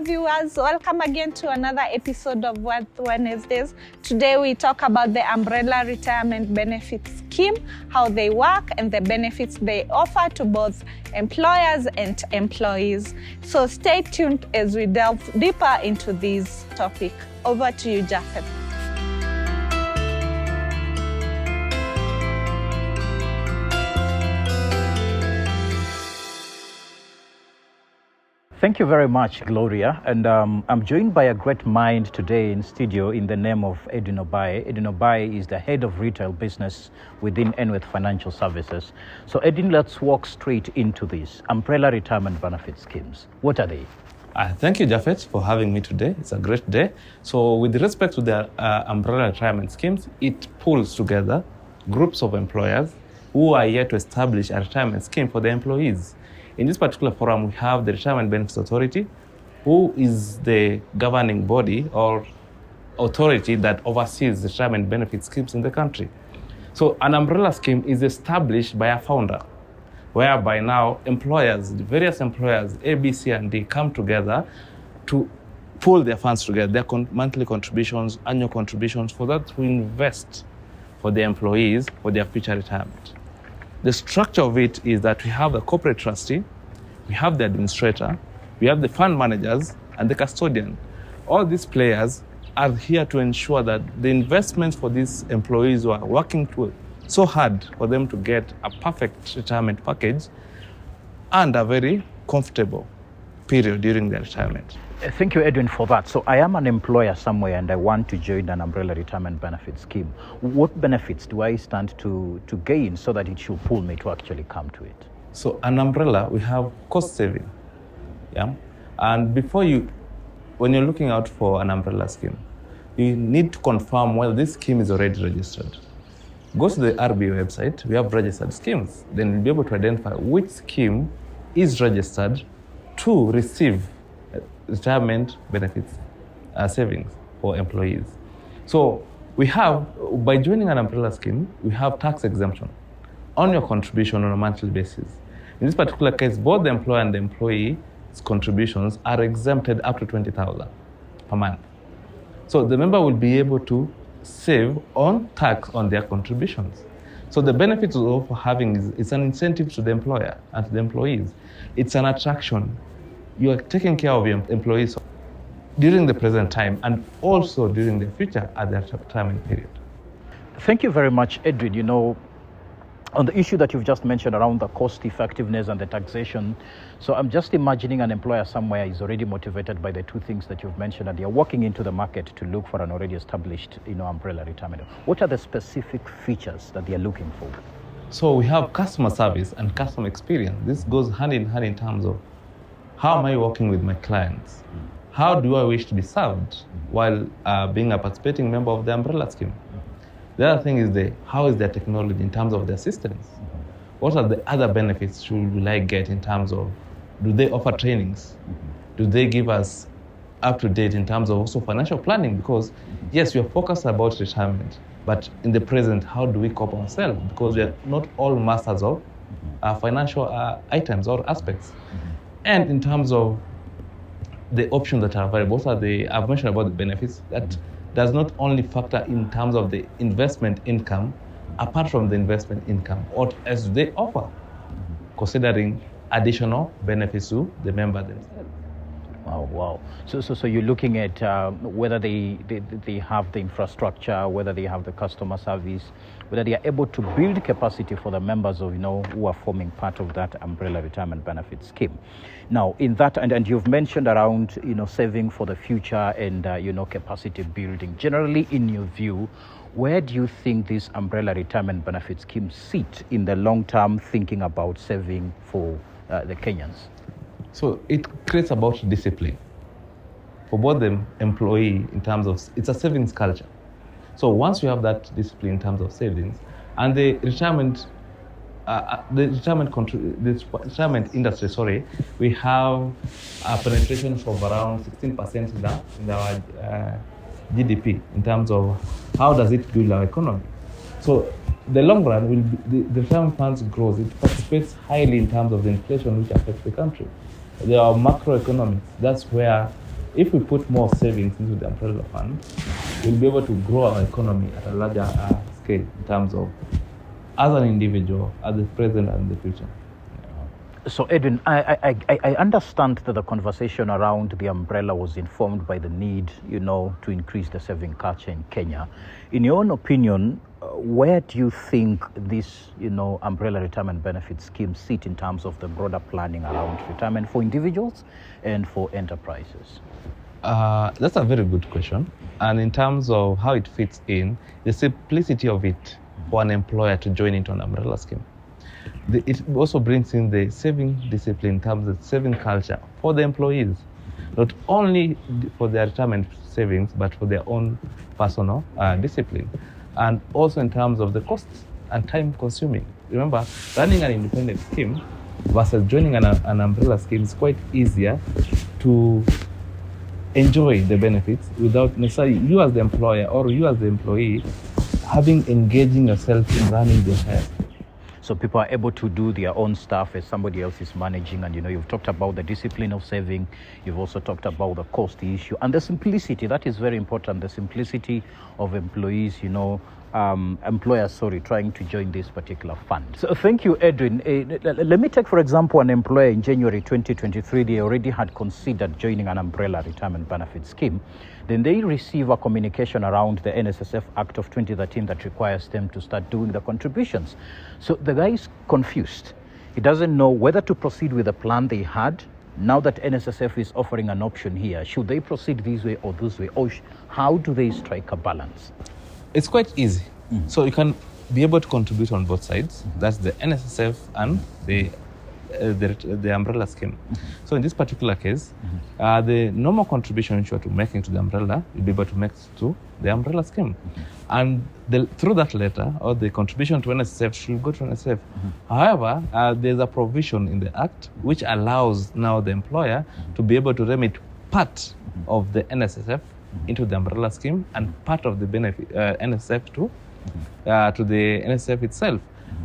viewers, welcome again to another episode of Wealth Wednesdays. Today we talk about the Umbrella Retirement Benefits Scheme, how they work and the benefits they offer to both employers and employees. So stay tuned as we delve deeper into this topic. Over to you, Japheth. Thank you very much, Gloria. And I'm joined by a great mind today in studio in the name of Edwin Obaye. Edwin Obaye is the head of retail business within Enwealth Financial Services. So Edwin, let's walk straight into this. Umbrella retirement benefit schemes. What are they? Thank you, Japheth, for having me today. It's a great day. So with respect to the umbrella retirement schemes, it pulls together groups of employers who are here to establish a retirement scheme for their employees. In this particular forum, we have the Retirement Benefits Authority, who is the governing body or authority that oversees the retirement benefit schemes in the country. So an umbrella scheme is established by a founder, whereby now employers, the various employers, A, B, C, and D, come together to pool their funds together, their monthly contributions, annual contributions, for that to invest for the employees for their future retirement. The structure of it is that we have the corporate trustee, we have the administrator, we have the fund managers, and the custodian. All these players are here to ensure that the investments for these employees who are working so hard for them to get a perfect retirement package and a very comfortable period during their retirement. Thank you, Edwin, for that. So I am an employer somewhere and I want to join an umbrella retirement benefit scheme. What benefits do I stand to gain so that it should pull me to actually come to it? So an umbrella, we have cost saving. Yeah. And when you're looking out for an umbrella scheme, you need to confirm whether this scheme is already registered. Go to the RBA website, we have registered schemes. Then you'll be able to identify which scheme is registered to receive retirement benefits savings for employees. So we have, by joining an umbrella scheme, we have tax exemption on your contribution on a monthly basis. In this particular case, both the employer and the employee's contributions are exempted up to 20,000 per month. So the member will be able to save on tax on their contributions. So the benefits of having is an incentive to the employer and to the employees. It's an attraction. You are taking care of your employees during the present time and also during the future at their retirement period. Thank you very much, Edwin. You know, on the issue that you've just mentioned around the cost effectiveness and the taxation, so I'm just imagining an employer somewhere is already motivated by the two things that you've mentioned and they're walking into the market to look for an already established, umbrella retirement. What are the specific features that they're looking for? So we have customer service and customer experience. This goes hand in hand in terms of how am I working with my clients? How do I wish to be served while being a participating member of the umbrella scheme? The other thing is how is their technology in terms of their systems? What are the other benefits should I get in terms of, do they offer trainings? Do they give us up to date in terms of also financial planning? Because yes, we are focused about retirement, but in the present, how do we cope ourselves? Because we are not all masters of financial items or aspects. And in terms of the options that are available, I've mentioned about the benefits, that does not only factor in terms of the investment income, apart from the investment income, what else do they offer, considering additional benefits to the member themselves. Wow. So you're looking at whether they have the infrastructure, whether they have the customer service, whether they are able to build capacity for the members of, who are forming part of that umbrella retirement benefit scheme. Now, in that, and you've mentioned around, saving for the future and, capacity building. Generally, in your view, where do you think these umbrella retirement benefit schemes sit in the long term, thinking about saving for the Kenyans? So it creates about discipline for both the employee in terms of, it's a savings culture. So once you have that discipline in terms of savings, and the retirement industry, we have a penetration of around 16% in our GDP in terms of how does it build our economy. So the long run, the retirement funds grows. It participates highly in terms of the inflation which affects the country. There are macroeconomics. That's where if we put more savings into the umbrella fund, we'll be able to grow our economy at a larger scale in terms of as an individual, at the present and the future. So, Edwin, I understand that the conversation around the umbrella was informed by the need, to increase the saving culture in Kenya. In your own opinion, where do you think this, umbrella retirement benefit scheme sit in terms of the broader planning around retirement for individuals and for enterprises? That's a very good question. And in terms of how it fits in, the simplicity of it for an employer to join into an umbrella scheme. It also brings in the saving discipline in terms of saving culture for the employees, not only for their retirement savings, but for their own personal discipline. And also in terms of the costs and time consuming. Remember, running an independent scheme versus joining an umbrella scheme is quite easier to enjoy the benefits without necessarily you as the employer or you as the employee engaging yourself in running the affair. So people are able to do their own stuff as somebody else is managing. And, you've talked about the discipline of saving. You've also talked about the cost issue and the simplicity. That is very important. The simplicity of employees, employers, trying to join this particular fund. So thank you, Edwin. Let me take, for example, an employer in January 2023. They already had considered joining an umbrella retirement benefit scheme. Then they receive a communication around the NSSF Act of 2013 that requires them to start doing the contributions. So the guy is confused. He doesn't know whether to proceed with the plan they had. Now that NSSF is offering an option here, should they proceed this way or this way? Or how do they strike a balance? It's quite easy. So you can be able to contribute on both sides. That's the NSSF and the umbrella scheme. So in this particular case, the normal contribution which you are making to the umbrella, you'll be able to make to the umbrella scheme. And through that letter, or the contribution to NSSF should go to NSSF. However, there's a provision in the Act which allows now the employer to be able to remit part of the NSSF into the umbrella scheme and part of the benefit NSSF to the NSSF itself.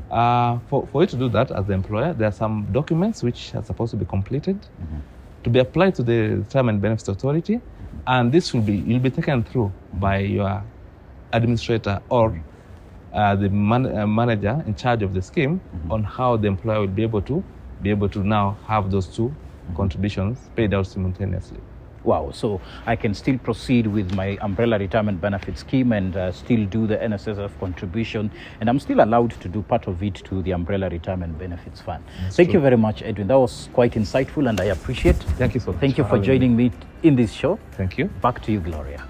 For you to do that as the employer, there are some documents which are supposed to be completed to be applied to the Retirement Benefits Authority, and this you'll be taken through by your administrator or the manager in charge of the scheme on how the employer will be able to now have those two contributions paid out simultaneously. Wow, so I can still proceed with my umbrella retirement benefit scheme and still do the NSSF contribution, and I'm still allowed to do part of it to the umbrella retirement benefits fund. Thank you very much, Edwin. That was quite insightful and I appreciate. Thank you so much. Thank you for joining me in this show. Thank you. Back to you, Gloria.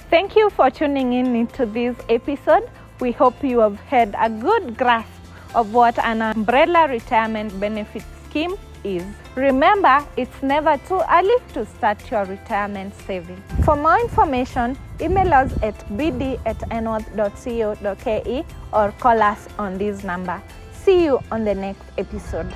Thank you for tuning in into this episode. We hope you have had a good grasp of what an umbrella retirement benefit scheme is. Remember, it's never too early to start your retirement saving. For more information, email us at bd@enwealth.co.ke or call us on this number. See you on the next episode.